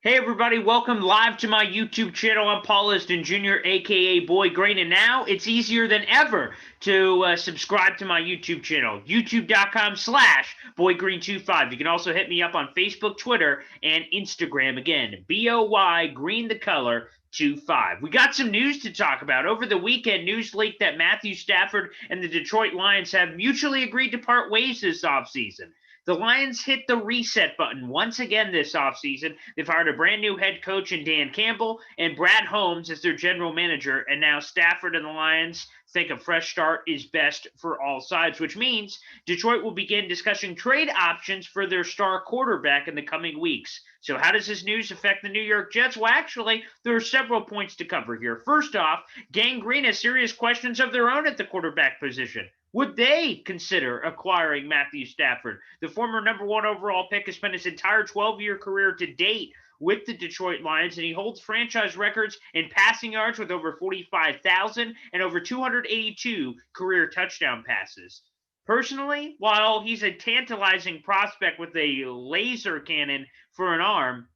Hey everybody, welcome live to my YouTube channel. I'm Paul Liston Jr., aka Boy Green, and now it's easier than ever to subscribe to my YouTube channel, youtube.com/BoyGreen25. You can also hit me up on Facebook, Twitter, and Instagram. Again, BOY Green the color 25. We got some news to talk about. Over the weekend, news leaked that Matthew Stafford and the Detroit Lions have mutually agreed to part ways this offseason. The Lions hit the reset button once again this offseason. They've hired a brand new head coach in Dan Campbell and Brad Holmes as their general manager, and now Stafford and the Lions think a fresh start is best for all sides, which means Detroit will begin discussing trade options for their star quarterback in the coming weeks. So how does this news affect the New York Jets? Well, actually, there are several points to cover here. First off, Gang Green has serious questions of their own at the quarterback position. Would they consider acquiring Matthew Stafford? The former number one overall pick has spent his entire 12-year career to date with the Detroit Lions, and he holds franchise records in passing yards with over 45,000 and over 282 career touchdown passes. Personally, while he's a tantalizing prospect with a laser cannon for an arm,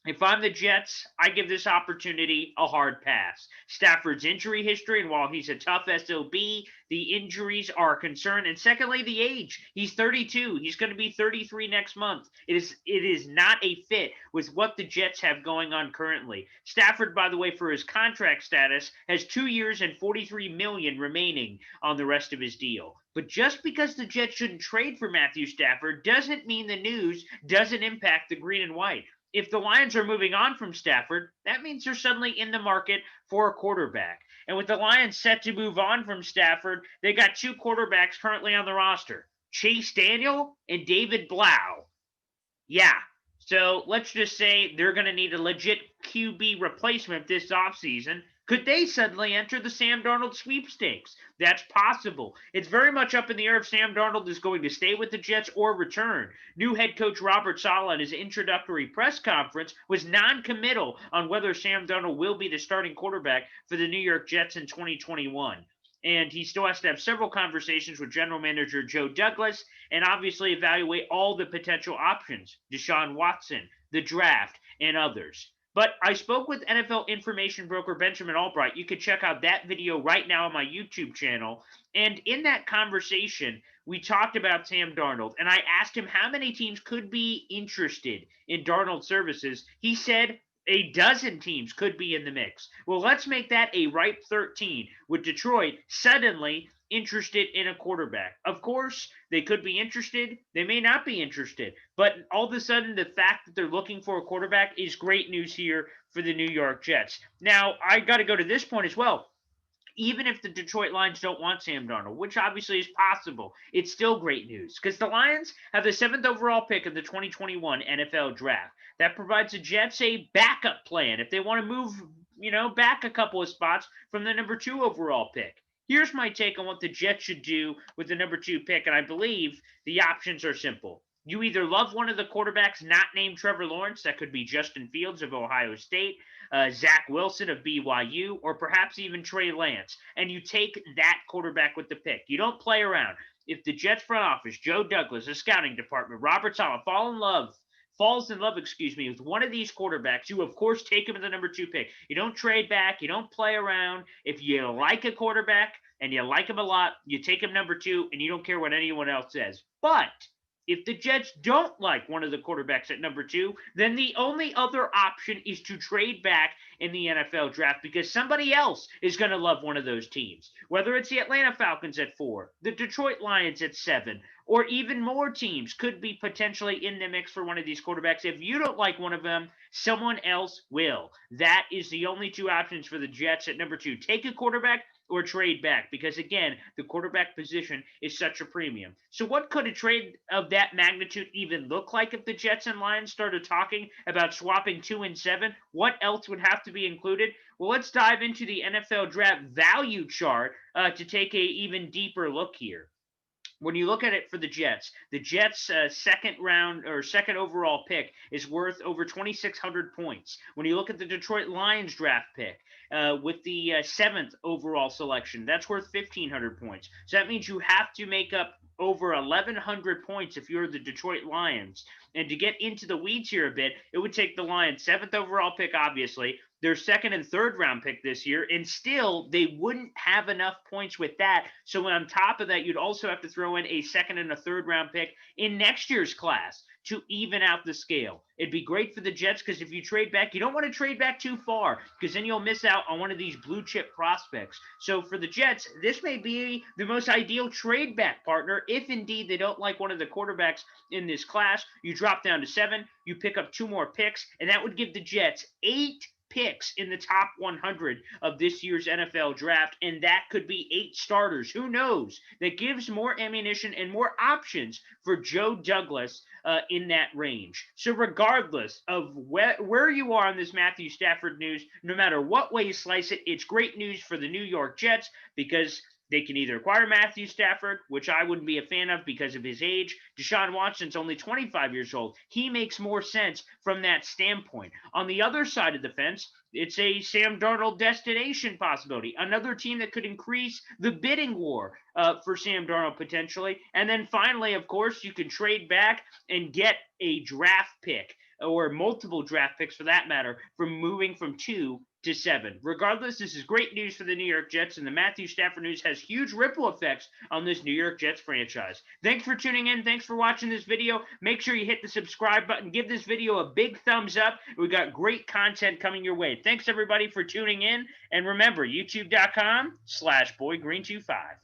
if I'm the Jets, I give this opportunity a hard pass. Stafford's injury history, and while he's a tough SOB, the injuries are a concern. And secondly, the age. He's 32. He's going to be 33 next month. It is not a fit with what the Jets have going on currently. Stafford, by the way, for his contract status, has 2 years and $43 million remaining on the rest of his deal. But just because the Jets shouldn't trade for Matthew Stafford doesn't mean the news doesn't impact the green and white. If the Lions are moving on from Stafford, that means they're suddenly in the market for a quarterback. And with the Lions set to move on from Stafford, they got two quarterbacks currently on the roster, Chase Daniel and David Blau. Yeah. So let's just say they're going to need a legit QB replacement this offseason. Could they suddenly enter the Sam Darnold sweepstakes? That's possible. It's very much up in the air if Sam Darnold is going to stay with the Jets or return. New head coach Robert Saleh in his introductory press conference was non-committal on whether Sam Darnold will be the starting quarterback for the New York Jets in 2021. And he still has to have several conversations with general manager Joe Douglas and obviously evaluate all the potential options, Deshaun Watson, the draft, and others. But I spoke with NFL information broker Benjamin Albright. You can check out that video right now on my YouTube channel. And in that conversation, we talked about Sam Darnold, and I asked him how many teams could be interested in Darnold's services. He said a dozen teams could be in the mix. Well, let's make that a ripe 13, with Detroit suddenly interested in a quarterback. Of course, they could be interested. They may not be interested. But all of a sudden, the fact that they're looking for a quarterback is great news here for the New York Jets. Now, I got to go to this point as well. Even if the Detroit Lions don't want Sam Darnold, which obviously is possible, it's still great news because the Lions have the 7th overall pick of the 2021 NFL Draft. That provides the Jets a backup plan if they want to move, back a couple of spots from the number 2 overall pick. Here's my take on what the Jets should do with the number 2 pick, and I believe the options are simple. You either love one of the quarterbacks not named Trevor Lawrence, that could be Justin Fields of Ohio State, Zach Wilson of BYU, or perhaps even Trey Lance, and you take that quarterback with the pick. You don't play around. If the Jets front office, Joe Douglas, the scouting department, Robert Saleh falls in love, with one of these quarterbacks, you of course take him in the number 2 pick. You don't trade back. You don't play around. If you like a quarterback and you like him a lot, you take him number 2, and you don't care what anyone else says. But if the Jets don't like one of the quarterbacks at number 2, then the only other option is to trade back in the NFL draft because somebody else is going to love one of those teams. Whether it's the Atlanta Falcons at 4, the Detroit Lions at 7, or even more teams could be potentially in the mix for one of these quarterbacks. If you don't like one of them, someone else will. That is the only two options for the Jets at number 2. Take a quarterback or trade back because, again, the quarterback position is such a premium. So what could a trade of that magnitude even look like if the Jets and Lions started talking about swapping 2 and 7? What else would have to be included? Well, let's dive into the NFL draft value chart to take a even deeper look here. When you look at it for the Jets second round or second overall pick is worth over 2,600 points. When you look at the Detroit Lions draft pick with the 7th overall selection, that's worth 1,500 points. So that means you have to make up over 1,100 points if you're the Detroit Lions. And to get into the weeds here a bit, it would take the Lions' 7th overall pick, obviously, their 2nd and 3rd round pick this year, and still they wouldn't have enough points with that. So on top of that, you'd also have to throw in a 2nd and a 3rd round pick in next year's class to even out the scale. It'd be great for the Jets because if you trade back, you don't want to trade back too far because then you'll miss out on one of these blue chip prospects. So for the Jets, this may be the most ideal trade back partner if indeed they don't like one of the quarterbacks in this class. You drop down to 7, you pick up 2 more picks, and that would give the Jets 8 picks in the top 100 of this year's NFL draft, and that could be 8 starters. Who knows? That gives more ammunition and more options for Joe Douglas in that range. So regardless of where you are on this Matthew Stafford news, no matter what way you slice it, it's great news for the New York Jets because they can either acquire Matthew Stafford, which I wouldn't be a fan of because of his age. Deshaun Watson's only 25 years old. He makes more sense from that standpoint. On the other side of the fence, it's a Sam Darnold destination possibility. Another team that could increase the bidding war for Sam Darnold potentially. And then finally, of course, you can trade back and get a draft pick or multiple draft picks for that matter from moving from 2 to 7. Regardless, this is great news for the New York Jets, and the Matthew Stafford news has huge ripple effects on this New York Jets franchise. Thanks for tuning in. Thanks for watching this video. Make sure you hit the subscribe button. Give this video a big thumbs up. We got great content coming your way. Thanks, everybody, for tuning in. And remember, youtube.com/boygreen25.